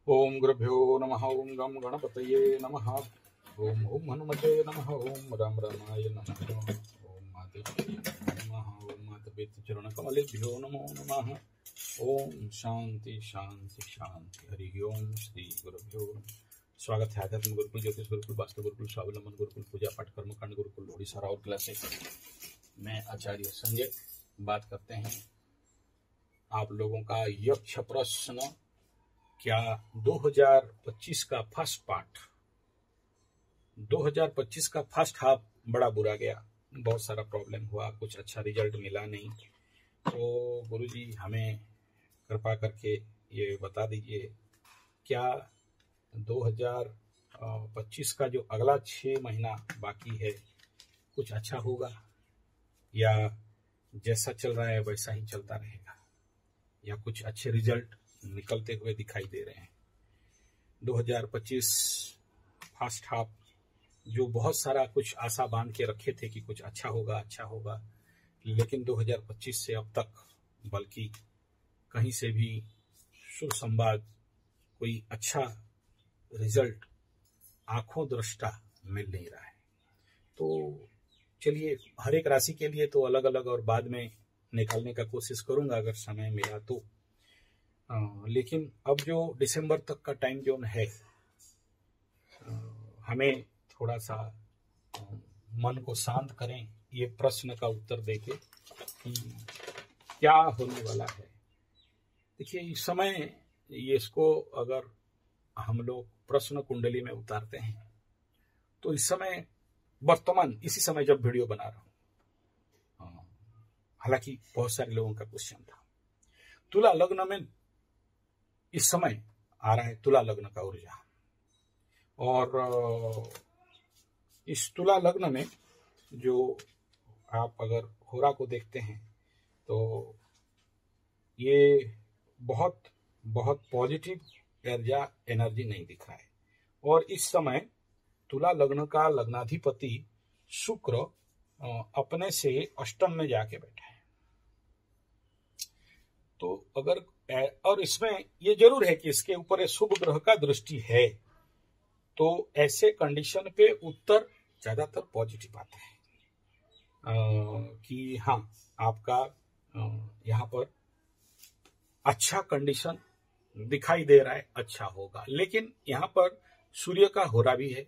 ओम गुरुभ्यो नमः। ओम गम गणपतये नमः। ओम ओम हनुमते नमः। ओम राम रामाय नमः। ओम मातेभ्यो नमः। ओम मातपितृ चरण कमलेभ्यो नमो नमः। ओम शांति शांति शांति। हरि ओम श्री गुरुभ्यो नमः। स्वागत है आध्यात्म गुरुकुल, ज्योतिष गुरुकुल, वास्तु गुरुकुल, स्वावलंबन गुरुकुल, पूजा पाठ कर्मकांड गुरुकुल, ओडिशा और क्लासेस। मैं आचार्य संजय बात करते हैं आप लोगों का यक्ष प्रश्न। क्या 2025 का फर्स्ट पार्ट, 2025 का फर्स्ट हाफ बड़ा बुरा गया, बहुत सारा प्रॉब्लम हुआ, कुछ अच्छा रिजल्ट मिला नहीं। तो गुरुजी हमें कृपा करके ये बता दीजिए, क्या 2025 का जो अगला 6 महीना बाकी है कुछ अच्छा होगा, या जैसा चल रहा है वैसा ही चलता रहेगा, या कुछ अच्छे रिजल्ट निकलते हुए दिखाई दे रहे हैं। 2025 फर्स्ट हाफ जो बहुत सारा कुछ आशा बांध के रखे थे कि कुछ अच्छा होगा, लेकिन 2025 से अब तक बल्कि कहीं से भी शुभ संवाद, कोई अच्छा रिजल्ट आंखों दृष्टा मिल नहीं रहा है। तो चलिए, हर एक राशि के लिए तो अलग अलग और बाद में निकालने का कोशिश करूंगा अगर समय मिला तो। लेकिन अब जो दिसंबर तक का टाइम जोन है, हमें थोड़ा सा मन को शांत करें ये प्रश्न का उत्तर देके कि क्या होने वाला है। देखिए, इस समय इसको अगर हम लोग प्रश्न कुंडली में उतारते हैं तो इस समय वर्तमान इसी समय जब वीडियो बना रहा हूं, हालांकि बहुत सारे लोगों का क्वेश्चन था, तुला लग्न में इस समय आ रहा है तुला लग्न का ऊर्जा। और इस तुला लग्न में जो आप अगर होरा को देखते हैं तो ये बहुत बहुत पॉजिटिव एनर्जी नहीं दिख रहा है। और इस समय तुला लग्न का लग्नाधिपति शुक्र अपने से अष्टम में जाके बैठा है। तो अगर, और इसमें ये जरूर है कि इसके ऊपर शुभ ग्रह का दृष्टि है, तो ऐसे कंडीशन पे उत्तर ज्यादातर पॉजिटिव आता है कि हाँ, आपका यहाँ पर अच्छा कंडीशन दिखाई दे रहा है, अच्छा होगा। लेकिन यहाँ पर सूर्य का होरा भी है,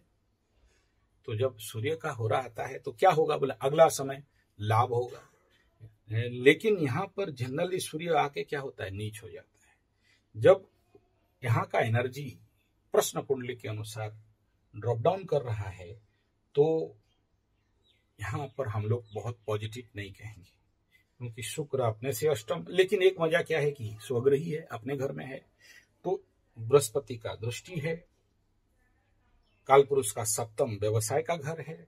तो जब सूर्य का होरा आता है तो क्या होगा, बोले अगला समय लाभ होगा। लेकिन यहाँ पर जनरली सूर्य आके क्या होता है, नीच हो जाता है। जब यहाँ का एनर्जी प्रश्न कुंडली के अनुसार ड्रॉप डाउन कर रहा है तो यहाँ पर हम लोग बहुत पॉजिटिव नहीं कहेंगे, क्योंकि शुक्र अपने से अष्टम। लेकिन एक मजा क्या है कि स्वग्रही है, अपने घर में है, तो बृहस्पति का दृष्टि है, कालपुरुष का सप्तम व्यवसाय का घर है,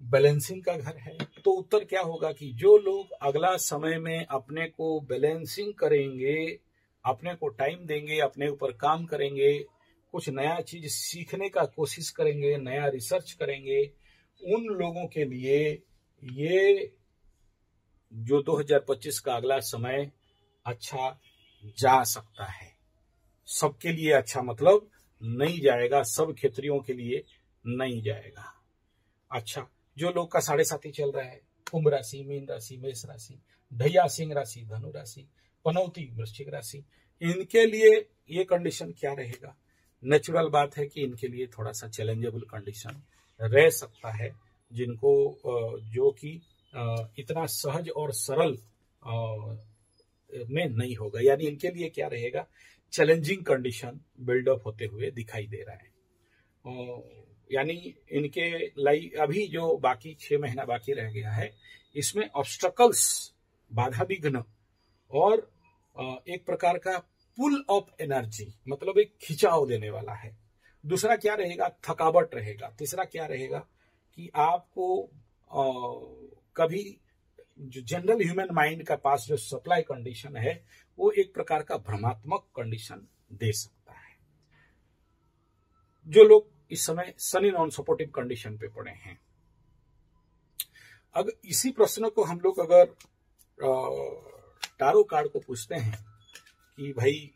बैलेंसिंग का घर है। तो उत्तर क्या होगा कि जो लोग अगला समय में अपने को बैलेंसिंग करेंगे, अपने को टाइम देंगे, अपने ऊपर काम करेंगे, कुछ नया चीज सीखने का कोशिश करेंगे, नया रिसर्च करेंगे, उन लोगों के लिए ये जो 2025 का अगला समय अच्छा जा सकता है। सबके लिए अच्छा मतलब नहीं जाएगा, सब क्षेत्रियों के लिए नहीं जाएगा। अच्छा, जो लोग का 7.5 चल रहा है, कुंभ राशि, मीन राशि, मेष राशि, ढैया सिंह राशि, धनु राशि, पनौती वृश्चिक राशि, इनके लिए ये कंडीशन क्या रहेगा? नेचुरल बात है कि इनके लिए थोड़ा सा चैलेंजेबल कंडीशन रह सकता है, जिनको जो कि इतना सहज और सरल में नहीं होगा। यानी इनके लिए क्या रहेगा, चैलेंजिंग कंडीशन बिल्डअप होते हुए दिखाई दे रहा है। यानी इनके लाइफ अभी जो बाकी 6 महीना बाकी रह गया है, इसमें ऑब्स्टकल्स, बाधा विघ्न, और एक प्रकार का पुल ऑफ एनर्जी, मतलब एक खिंचाव देने वाला है। दूसरा क्या रहेगा, थकावट रहेगा। तीसरा क्या रहेगा कि आपको कभी जो जनरल ह्यूमन माइंड का पास जो सप्लाई कंडीशन है वो एक प्रकार का भ्रमात्मक कंडीशन दे सकता है। जो लोग इस समय शनि नॉन सपोर्टिव कंडीशन पे पड़े हैं, अगर इसी प्रश्न को हम लोग अगर टारो कार्ड को पूछते हैं कि भाई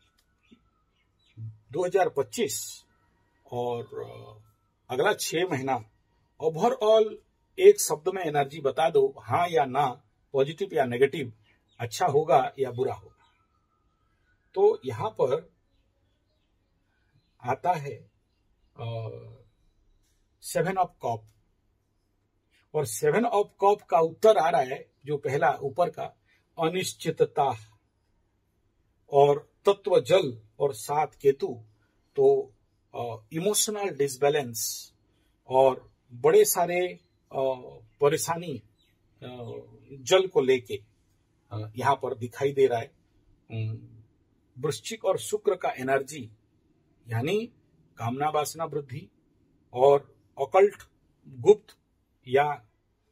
2025 और अगला 6 महीना ओवरऑल एक शब्द में एनर्जी बता दो, हाँ या ना, पॉजिटिव या नेगेटिव, अच्छा होगा या बुरा होगा। तो यहां पर आता है 7 ऑफ कप, और 7 ऑफ कप का उत्तर आ रहा है जो पहला ऊपर का, अनिश्चितता और तत्व जल और 7 केतु, तो इमोशनल डिसबैलेंस और बड़े सारे परेशानी जल को लेके यहां पर दिखाई दे रहा है। वृश्चिक और शुक्र का एनर्जी यानी कामना वासना वृद्धि और ऑकल्ट गुप्त या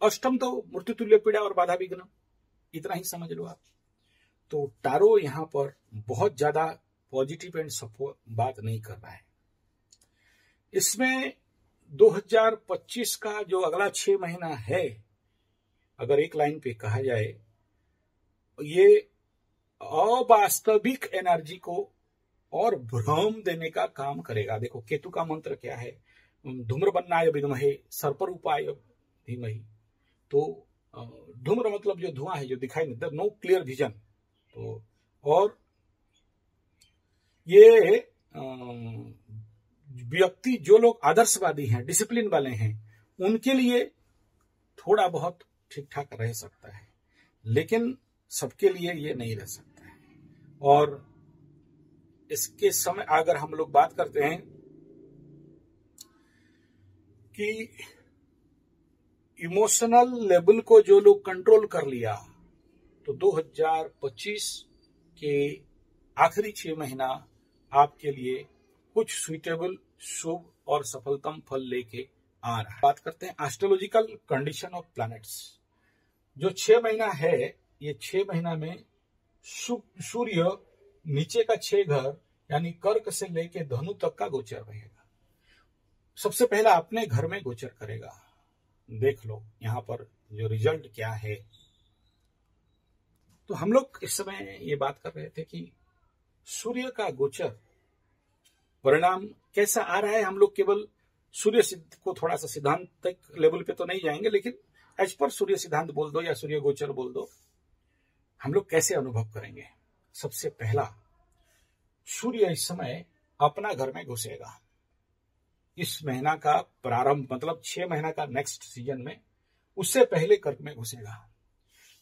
अष्टम तो मृत्यु तुल्य पीड़ा और बाधा विघ्न, इतना ही समझ लो आप। तो टारो यहां पर बहुत ज्यादा पॉजिटिव एंड सपोर्ट बात नहीं कर रहा है। इसमें 2025 का जो अगला 6 महीना है, अगर एक लाइन पे कहा जाए, ये अवास्तविक एनर्जी को और भ्रम देने का काम करेगा। देखो केतु का मंत्र क्या है, धूम्रवर्णाय विद्महे सर्परूपाय धीमहि। तो धूम्र मतलब जो धुआं है, जो दिखाई नहीं, नो क्लियर विजन। तो और ये व्यक्ति, जो लोग आदर्शवादी हैं, डिसिप्लिन वाले हैं, उनके लिए थोड़ा बहुत ठीक ठाक रह सकता है, लेकिन सबके लिए ये नहीं रह सकता है। और इसके समय अगर हम लोग बात करते हैं कि इमोशनल लेवल को जो लोग कंट्रोल कर लिया, तो 2025 के आखिरी 6 महीना आपके लिए कुछ सुइटेबल, शुभ और सफलतम फल लेके आ रहा है। बात करते हैं एस्ट्रोलॉजिकल कंडीशन ऑफ प्लैनेट्स। जो 6 महीना है, ये 6 महीना में सूर्य नीचे का 6 घर यानी कर्क से लेके धनु तक का गोचर रहेगा। सबसे पहला अपने घर में गोचर करेगा। देख लो यहां पर जो रिजल्ट क्या है। तो हम लोग इस समय ये बात कर रहे थे कि सूर्य का गोचर परिणाम कैसा आ रहा है। हम लोग केवल सूर्य सिद्ध को थोड़ा सा सिद्धांतिक लेवल पे तो नहीं जाएंगे, लेकिन एज पर सूर्य सिद्धांत बोल दो या सूर्य गोचर बोल दो, हम लोग कैसे अनुभव करेंगे। सबसे पहला, सूर्य इस समय अपना घर में घुसेगा। इस महीना का प्रारंभ मतलब 6 महीना का नेक्स्ट सीजन में, उससे पहले कर्क में घुसेगा।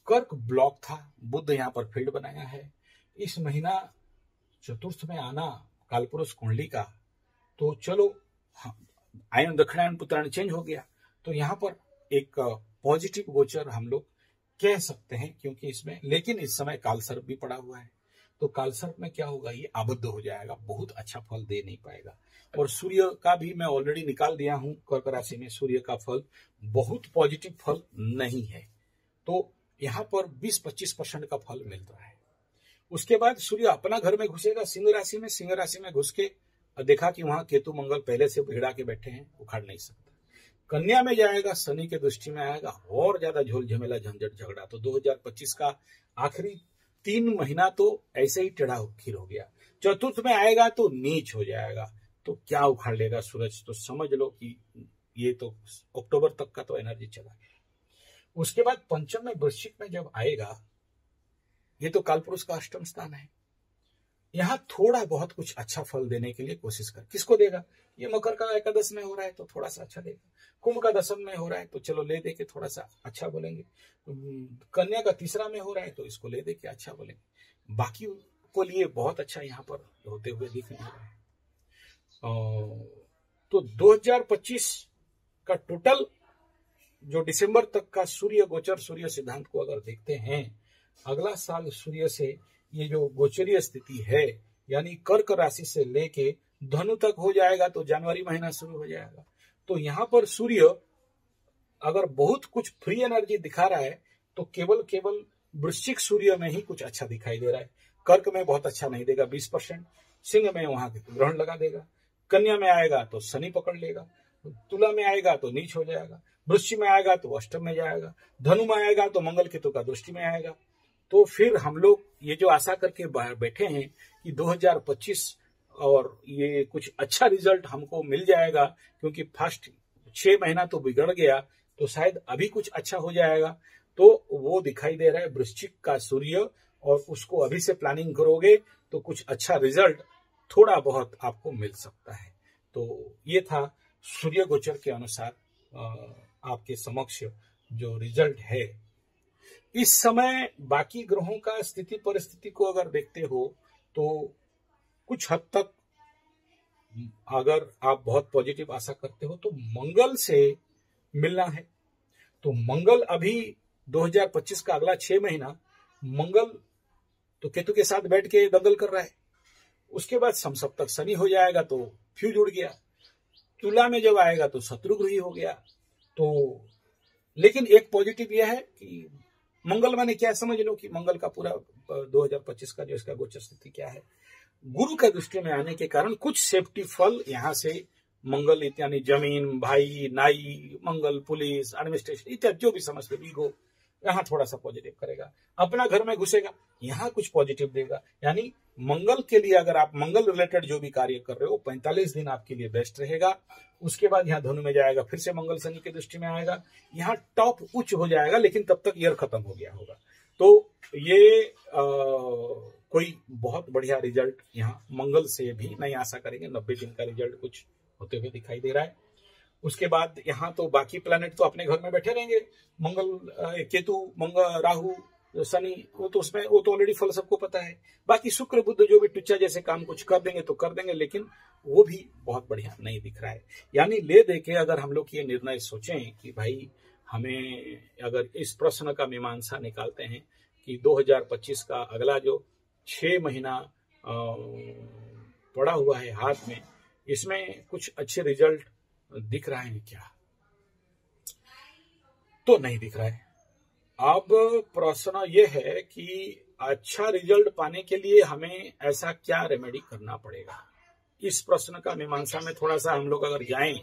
कर्क ब्लॉक था, बुध यहां पर फील्ड बनाया है। इस महीना चतुर्थ में आना कालपुरुष कुंडली का, तो चलो आयन दक्षिणायन पुत्रायन चेंज हो गया। तो यहां पर एक पॉजिटिव गोचर हम लोग कह सकते हैं, क्योंकि इसमें, लेकिन इस समय कालसर्प भी पड़ा हुआ है। तो कालसर्प में क्या होगा, ये आबद्ध हो जाएगा, बहुत अच्छा फल दे नहीं पाएगा। और सूर्य का भी मैं ऑलरेडी निकाल दिया हूं, कर्क राशि में सूर्य का फल बहुत पॉजिटिव फल नहीं है। तो यहां पर 20-25% का फल मिल रहा है। उसके बाद सूर्य अपना घर में घुसेगा सिंह राशि में। सिंह राशि में घुस के देखा कि वहां केतु मंगल पहले से भिड़ा के बैठे हैं, उखाड़ नहीं सकता। कन्या में जाएगा, शनि के दृष्टि में आएगा, और ज्यादा झोल झमेला झंझट झगड़ा। तो 2025 का आखिरी 3 महीना तो ऐसे ही टेढ़ा खीर हो गया। चतुर्थ में आएगा तो नीच हो जाएगा। तो क्या उखाड़ लेगा सूरज, तो समझ लो कि ये तो अक्टूबर तक का तो एनर्जी चला गया। उसके बाद पंचम में वृश्चिक में जब आएगा, ये तो कालपुरुष का अष्टम स्थान है, यहां थोड़ा बहुत कुछ अच्छा फल देने के लिए कोशिश कर। किसको देगा, ये मकर का एकादश में हो रहा है तो थोड़ा सा अच्छा देगा, कुंभ का दशम में हो रहा है तो चलो ले दे के थोड़ा सा अच्छा बोलेंगे, कन्या का तीसरा में हो रहा है तो इसको ले दे के अच्छा बोलेंगे। बाकी को लिए बहुत अच्छा यहाँ पर होते हुए दिख नहीं रहा है। तो 2025 का टोटल जो दिसंबर तक का सूर्य गोचर, सूर्य सिद्धांत को अगर देखते हैं, अगला साल सूर्य से ये जो गोचरीय स्थिति है, यानी कर्क राशि से लेके धनु तक हो जाएगा, तो जनवरी महीना शुरू हो जाएगा। तो यहां पर सूर्य अगर बहुत कुछ फ्री एनर्जी दिखा रहा है, तो केवल वृश्चिक सूर्य में ही कुछ अच्छा दिखाई दे रहा है। कर्क में बहुत अच्छा नहीं देगा, 20%। सिंह में वहां ग्रहण लगा देगा। कन्या में आएगा तो शनि पकड़ लेगा। तुला में आएगा तो नीच हो जाएगा। वृश्चिक में आएगा तो अष्टम में जाएगा। धनु में आएगा तो मंगल केतु का दृष्टि में आएगा। तो फिर हम लोग ये जो आशा करके बाहर बैठे हैं कि 2025 और ये कुछ अच्छा रिजल्ट हमको मिल जाएगा, क्योंकि फर्स्ट 6 महीना तो बिगड़ गया, तो शायद अभी कुछ अच्छा हो जाएगा। तो वो दिखाई दे रहा है वृश्चिक का सूर्य, और उसको अभी से प्लानिंग करोगे तो कुछ अच्छा रिजल्ट थोड़ा बहुत आपको मिल सकता है। तो ये था सूर्य गोचर के अनुसार आपके समक्ष जो रिजल्ट है। इस समय बाकी ग्रहों का स्थिति परिस्थिति को अगर देखते हो तो कुछ हद तक अगर आप बहुत पॉजिटिव आशा करते हो तो मंगल से मिलना है। तो मंगल अभी 2025 का अगला 6 महीना मंगल तो केतु के साथ बैठ के दंगल कर रहा है। उसके बाद समसप्तक शनि हो जाएगा तो फ्यूज उड़ गया। तुला में जब आएगा तो शत्रुग्रह ही हो गया। तो लेकिन एक पॉजिटिव यह है कि मंगल माने क्या, समझ लो कि मंगल का पूरा 2025 का जो इसका गोचर स्थिति क्या है, गुरु का दृष्टि में आने के कारण कुछ सेफ्टी फल यहां से मंगल यानी जमीन, भाई, नाई, मंगल, पुलिस, एडमिनिस्ट्रेशन इत्यादि जो भी समझते ईगो, यहाँ थोड़ा सा पॉजिटिव करेगा। अपना घर में घुसेगा, यहाँ कुछ पॉजिटिव देगा। यानी मंगल के लिए अगर आप मंगल रिलेटेड जो भी कार्य कर रहे हो 45 दिन आपके लिए बेस्ट रहेगा। उसके बाद यहाँ धनु में जाएगा, फिर से मंगल शनि की दृष्टि में आएगा, यहाँ टॉप उच्च हो जाएगा, लेकिन तब तक ईयर खत्म हो गया होगा। तो ये कोई बहुत बढ़िया रिजल्ट यहाँ मंगल से भी नहीं आशा करेंगे। 90 दिन का रिजल्ट कुछ होते हुए दिखाई दे रहा है। उसके बाद यहाँ तो बाकी प्लैनेट तो अपने घर में बैठे रहेंगे। मंगल, केतु, मंगल, राहु, शनि, वो तो उसमें वो तो ऑलरेडी फल सबको पता है। बाकी शुक्र बुध जो भी टुच्चा जैसे काम कुछ कर देंगे तो कर देंगे, लेकिन वो भी बहुत बढ़िया नहीं दिख रहा है। यानी ले दे के अगर हम लोग ये निर्णय सोचें कि भाई हमें अगर इस प्रश्न का मीमांसा निकालते हैं कि 2025 का अगला जो 6 महीना पड़ा हुआ है हाथ में, इसमें कुछ अच्छे रिजल्ट दिख रहा है क्या? तो नहीं दिख रहा है। अब प्रश्न यह है कि अच्छा रिजल्ट पाने के लिए हमें ऐसा क्या रेमेडी करना पड़ेगा। इस प्रश्न का मीमांसा में थोड़ा सा हम लोग अगर जाएं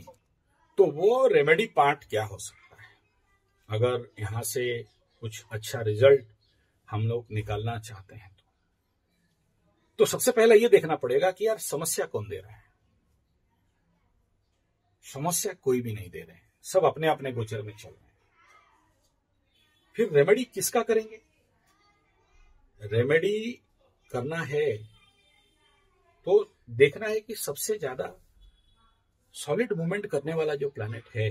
तो वो रेमेडी पार्ट क्या हो सकता है, अगर यहां से कुछ अच्छा रिजल्ट हम लोग निकालना चाहते हैं तो सबसे पहले ये देखना पड़ेगा कि यार समस्या कौन दे रहा है। समस्या कोई भी नहीं दे रहे हैं, सब अपने अपने गोचर में चल रहे हैं। फिर रेमेडी किसका करेंगे? रेमेडी करना है तो देखना है कि सबसे ज्यादा सॉलिड मूवमेंट करने वाला जो प्लैनेट है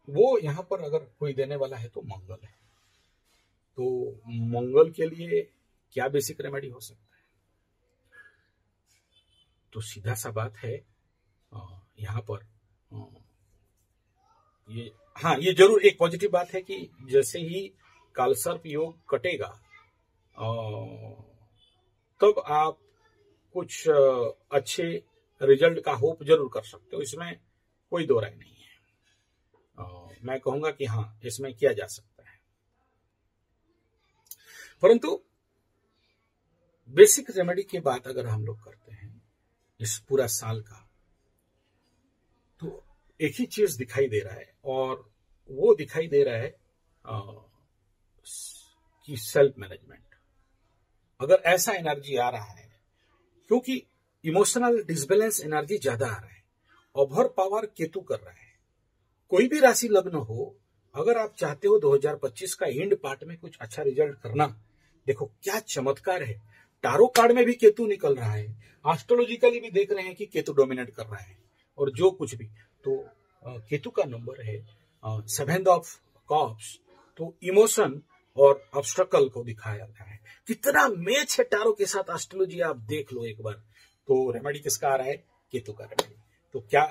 वो यहां पर अगर कोई देने वाला है तो मंगल है। तो मंगल के लिए क्या बेसिक रेमेडी हो सकता है? तो सीधा सा बात है यहाँ पर ये जरूर एक पॉजिटिव बात है कि जैसे ही कालसर्प योग कटेगा तब आप कुछ अच्छे रिजल्ट का होप जरूर कर सकते हो, इसमें कोई दो राय नहीं है। मैं कहूंगा कि हाँ, इसमें किया जा सकता है। परंतु बेसिक रेमेडी की बात अगर हम लोग करते हैं इस पूरा साल का, तो एक ही चीज दिखाई दे रहा है, और वो दिखाई दे रहा है कि सेल्फ मैनेजमेंट। अगर ऐसा एनर्जी आ रहा है, क्योंकि इमोशनल डिसबैलेंस एनर्जी ज्यादा आ रहा है, ओवर पावर केतु कर रहा है। कोई भी राशि लग्न हो, अगर आप चाहते हो 2025 का एंड पार्ट में कुछ अच्छा रिजल्ट करना, देखो क्या चमत्कार है। टारो कार्ड में भी केतु निकल रहा है, एस्ट्रोलॉजिकली भी देख रहे हैं कि केतु डोमिनेट कर रहा है, और जो कुछ भी तो केतु का नंबर है 7 ऑफ कप्स। तो इमोशन और ऑब्स्टेकल को दिखाया जाता है। कितना मैच है टारो के साथ एस्ट्रोलॉजी, आप देख लो एक बार। तो रेमेडी किसका आ रहा है? केतु का रेमेडी। तो क्या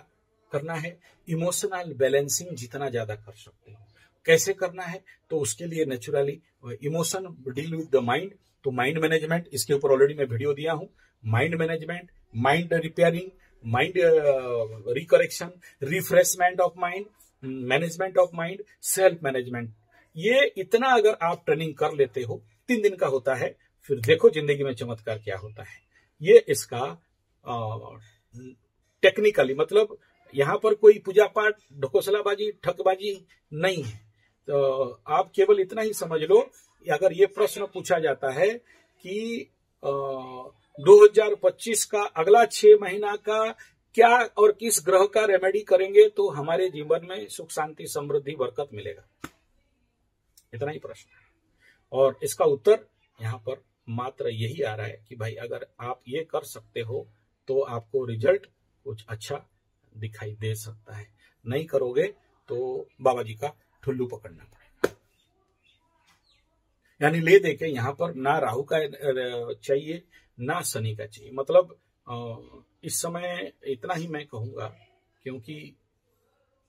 करना है? इमोशनल बैलेंसिंग जितना ज्यादा कर सकते हो। कैसे करना है? तो उसके लिए naturally emotion deal with the mind. तो माइंड मैनेजमेंट, इसके ऊपर ऑलरेडी मैं वीडियो दिया हूं। Mind management, mind repairing, mind recorrection, refreshment of mind, management of mind, self management. ये इतना अगर आप ट्रेनिंग कर लेते हो, 3 दिन का होता है, फिर देखो जिंदगी में चमत्कार क्या होता है। ये इसका टेक्निकली मतलब यहां पर कोई पूजा पाठ, ढकोसलाबाजी, ठकबाजी नहीं है। तो आप केवल इतना ही समझ लो, अगर ये प्रश्न पूछा जाता है कि 2025 का अगला 6 महीना का क्या और किस ग्रह का रेमेडी करेंगे तो हमारे जीवन में सुख शांति समृद्धि बरकत मिलेगा। इतना ही प्रश्न है और इसका उत्तर यहाँ पर मात्र यही आ रहा है कि भाई अगर आप ये कर सकते हो तो आपको रिजल्ट कुछ अच्छा दिखाई दे सकता है, नहीं करोगे तो बाबा जी का ठुल्लू पकड़ना पड़ेगा। यानी ले दे के यहाँ पर ना राहु का चाहिए ना शनि का चाहिए। मतलब इस समय इतना ही मैं कहूंगा, क्योंकि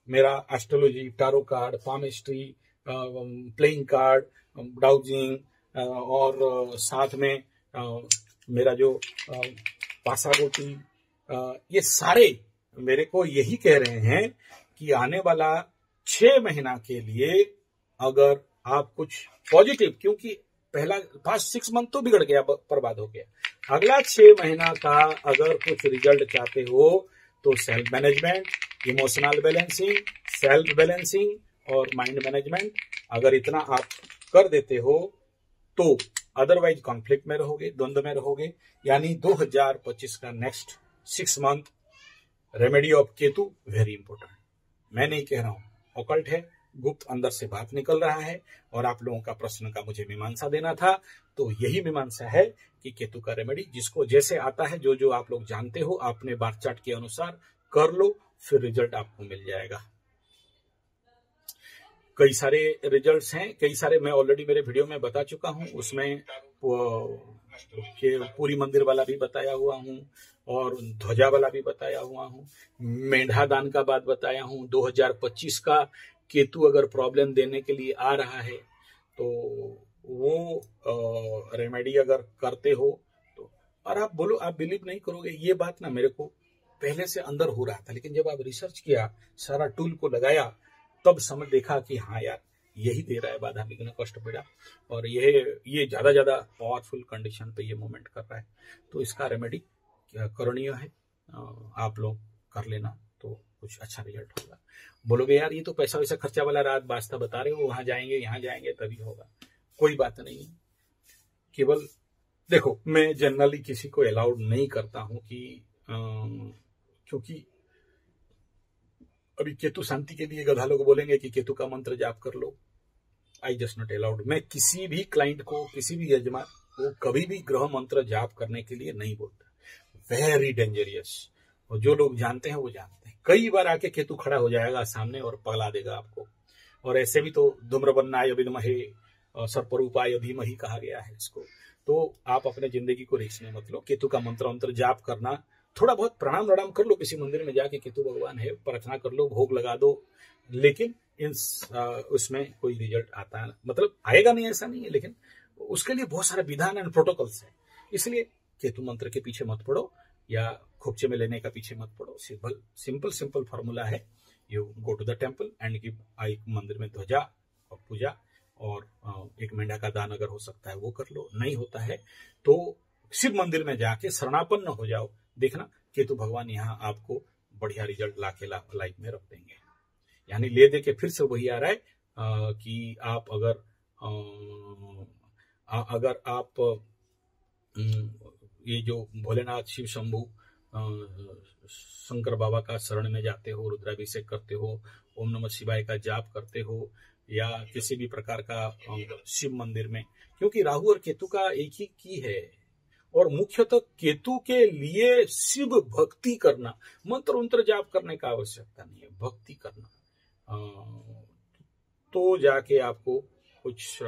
मेरा astrology, tarot card, palmistry, playing card, dowsing और साथ में मेरा जो पासागोटी, ये सारे मेरे को यही कह रहे हैं कि आने वाला 6 महीना के लिए अगर आप कुछ पॉजिटिव, क्योंकि पहला फर्स्ट 6 मंथ तो बिगड़ गया, बर्बाद हो गया, अगला 6 महीना का अगर कुछ रिजल्ट चाहते हो तो self management, emotional balancing, self balancing और माइंड मैनेजमेंट, अगर इतना आप कर देते हो तो अदरवाइज कॉन्फ्लिक्ट में रहोगे, द्वंद्व में रहोगे। यानी 2025 का next 6 month remedy of Ketu very important. मैं नहीं कह रहा हूं, ऑकल्ट है, गुप्त अंदर से बात निकल रहा है और आप लोगों का प्रश्न का मुझे मीमांसा देना था, तो यही मीमांसा है कि केतु का रेमेडी जिसको जैसे आता है, जो जो आप लोग जानते हो, अपने बार चार्ट के अनुसार कर लो, फिर रिजल्ट आपको मिल जाएगा। कई सारे रिजल्ट्स हैं, कई सारे मैं ऑलरेडी मेरे वीडियो में बता चुका हूं, उसमें पूरी मंदिर वाला भी बताया हुआ हूं और ध्वजा वाला भी बताया हुआ हूं, मेंढा दान का बात बताया हूं। 2025 का केतु अगर प्रॉब्लम देने के लिए आ रहा है तो वो रेमेडी अगर करते हो तो, और आप बोलो, आप बिलीव नहीं करोगे, ये बात ना मेरे को पहले से अंदर हो रहा था, लेकिन जब आप रिसर्च किया, सारा टूल को लगाया, तब समझ देखा कि हाँ यार यही दे रहा है बाधा विघ्न कष्ट पीड़ा, और ये ज्यादा पावरफुल कंडीशन पे ये मूवमेंट कर रहा है। तो इसका रेमेडी करणीय है, आप लोग कर लेना तो कुछ अच्छा रिजल्ट होगा। बोलोगे यार ये तो पैसा वैसा खर्चा वाला रात वास्ता बता रहे हो, वहां जाएंगे यहाँ जाएंगे तभी होगा, कोई बात नहीं। केवल देखो, मैं जनरली किसी को अलाउड नहीं करता हूं कि क्योंकि अभी केतु शांति के लिए गधा लोग बोलेंगे कि केतु का मंत्र जाप कर लो, आई जस्ट नॉट अलाउड। मैं किसी भी क्लाइंट को, किसी भी यजमान को कभी भी ग्रह मंत्र जाप करने के लिए नहीं बोलता, वेरी डेंजरियस। और जो लोग जानते हैं वो जानते हैं, कई बार आके केतु खड़ा हो जाएगा सामने और पगला देगा आपको। और ऐसे भी तो धूम्रवर्णाय विद्महे सर्परूपाय धीमहि कहा गया है इसको। तो आप अपने जिंदगी को रिस्क में मत लो। केतु का मंत्र जाप करना, थोड़ा बहुत प्रणाम वणाम कर लो, किसी मंदिर में जाके केतु भगवान है प्रार्थना कर लो, भोग लगा दो, लेकिन उसमें कोई रिजल्ट आता है, मतलब आएगा नहीं ऐसा नहीं है, लेकिन उसके लिए बहुत सारे विधान एंड प्रोटोकॉल्स है। इसलिए केतु मंत्र के पीछे मत पड़ो या खोपचे में लेने का पीछे मत पड़ो। सिंपल फॉर्मूला है, you go to the temple and give, एक मंदिर में ध्वजा और पूजा और एक मेंढा का दान अगर हो सकता है वो कर लो, नहीं होता है तो शिव मंदिर में जाके शरणापन्न हो जाओ। देखना केतु भगवान यहाँ आपको बढ़िया रिजल्ट लाके लाइफ में रख देंगे। यानी ले दे के फिर से वही आ रहा है कि आप अगर आप ये जो भोलेनाथ, शिव शंभू, शंकर बाबा का शरण में जाते हो, रुद्राभिषेक करते हो, ओम नमः शिवाय का जाप करते हो, या किसी भी प्रकार का शिव मंदिर में, क्योंकि राहु और केतु का एक ही की है, और मुख्यतः केतु के लिए शिव भक्ति करना, मंत्र जाप करने का आवश्यकता नहीं है, भक्ति करना, तो जाके आपको कुछ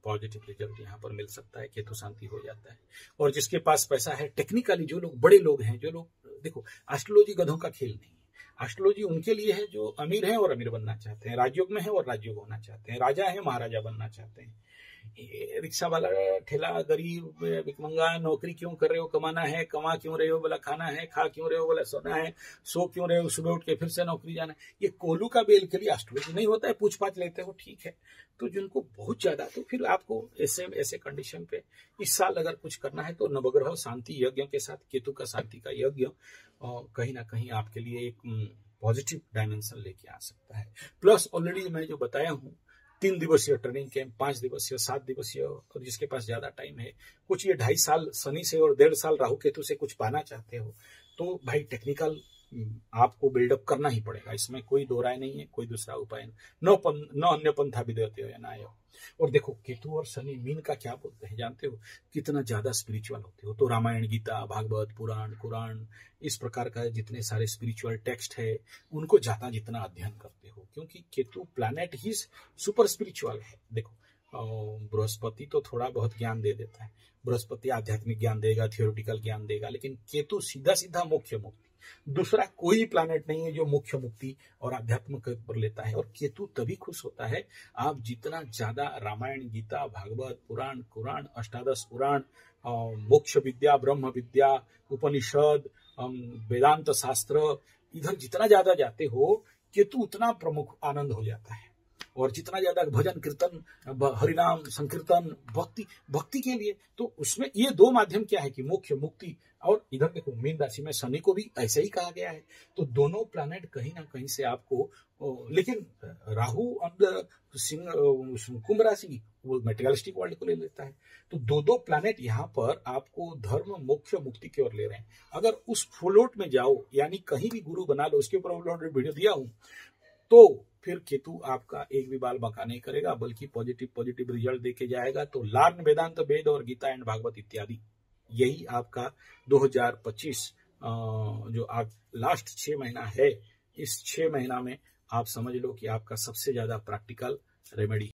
पॉजिटिव रिजल्ट यहाँ पर मिल सकता है, केतु शांति हो जाता है। और जिसके पास पैसा है, टेक्निकली जो लोग बड़े लोग हैं, जो लोग, देखो एस्ट्रोलॉजी गधों का खेल नहीं है, एस्ट्रोलॉजी उनके लिए है जो अमीर है और अमीर बनना चाहते हैं, राजयोग में है और राजयोग होना चाहते हैं, राजा है महाराजा बनना चाहते हैं। रिक्शा वाला, ठेला, गरीब, भिखमंगा, नौकरी क्यों कर रहे हो, कमाना है, कमा क्यों रहे हो, बोला खाना है, खा क्यों रहे हो, बोला सोना है, सो क्यों रहे हो, सुबह उठ के फिर से नौकरी जाना है, ये कोलू का बेल के लिए एस्ट्रोलॉजी नहीं होता है, पूछ पाछ लेते हो, ठीक है। तो जिनको बहुत ज्यादा, तो फिर आपको ऐसे कंडीशन पे इस साल अगर कुछ करना है तो नवग्रह शांति यज्ञ के साथ केतु का शांति का यज्ञ कहीं ना कहीं आपके लिए एक पॉजिटिव डायमेंशन लेके आ सकता है। प्लस ऑलरेडी मैं जो बताया हूं 3 दिवसीय ट्रेनिंग कैंप, 5 दिवसीय, 7 दिवसीय, और जिसके पास ज्यादा टाइम है, कुछ ये 2.5 साल शनि से और 1.5 साल राहु केतु से कुछ पाना चाहते हो, तो भाई टेक्निकल आपको बिल्डअप करना ही पड़ेगा। इसमें कोई दो राय नहीं है, कोई दूसरा उपाय नहीं। न अन्य पंथा विद्यते नाय। और देखो केतु और शनि मीन का क्या बोलते हैं जानते हो, कितना ज्यादा स्पिरिचुअल होते हो। तो रामायण, गीता, भागवत, पुराण, कुरान, इस प्रकार का जितने सारे स्पिरिचुअल टेक्स्ट है उनको ज्यादा जितना अध्ययन करते हो, क्योंकि केतु प्लैनेट ही सुपर स्पिरिचुअल है। देखो बृहस्पति तो थोड़ा बहुत ज्ञान दे देता है, बृहस्पति आध्यात्मिक ज्ञान देगा, थियोरिटिकल ज्ञान देगा, लेकिन केतु सीधा सीधा मोक्ष मुक्ति। दूसरा कोई प्लैनेट नहीं है जो मोक्ष मुक्ति और अध्यात्म पर लेता है। और केतु तभी खुश होता है आप जितना ज्यादा रामायण, गीता, भागवत, पुराण, कुरान, अष्टादश पुराण, मोक्ष विद्या, ब्रह्म विद्या, उपनिषद, वेदांत शास्त्र, इधर जितना ज्यादा जाते हो केतु उतना प्रमुख आनंद हो जाता है। और जितना ज्यादा भजन कीर्तन, हरिनाम संकीर्तन, भक्ति के लिए, तो उसमें ये दो माध्यम क्या है कि मोक्ष मुक्ति। और इधर देखो मीन राशि में शनि को भी ऐसे ही कहा गया है। तो दोनों प्लैनेट कहीं ना कहीं से आपको, लेकिन राहु अंदर कुंभ राशि वो मेटेरियलिस्टिक वर्ल्ड को ले लेता है। तो दो प्लैनेट यहाँ पर आपको धर्म, मोक्ष, मुक्ति की ओर ले रहे हैं। अगर उस फ्लोट में जाओ, यानी कहीं भी गुरु बना लो, उसके ऊपर ऑलरेडी वीडियो दिया हूं, तो फिर केतु आपका एक भी बाल बांका नहीं करेगा, बल्कि पॉजिटिव रिजल्ट देके जाएगा। तो लार्न वेदांत, वेद और गीता एंड भागवत इत्यादि, यही आपका 2025 जो आप लास्ट 6 महीना है, इस 6 महीना में आप समझ लो कि आपका सबसे ज्यादा प्रैक्टिकल रेमेडी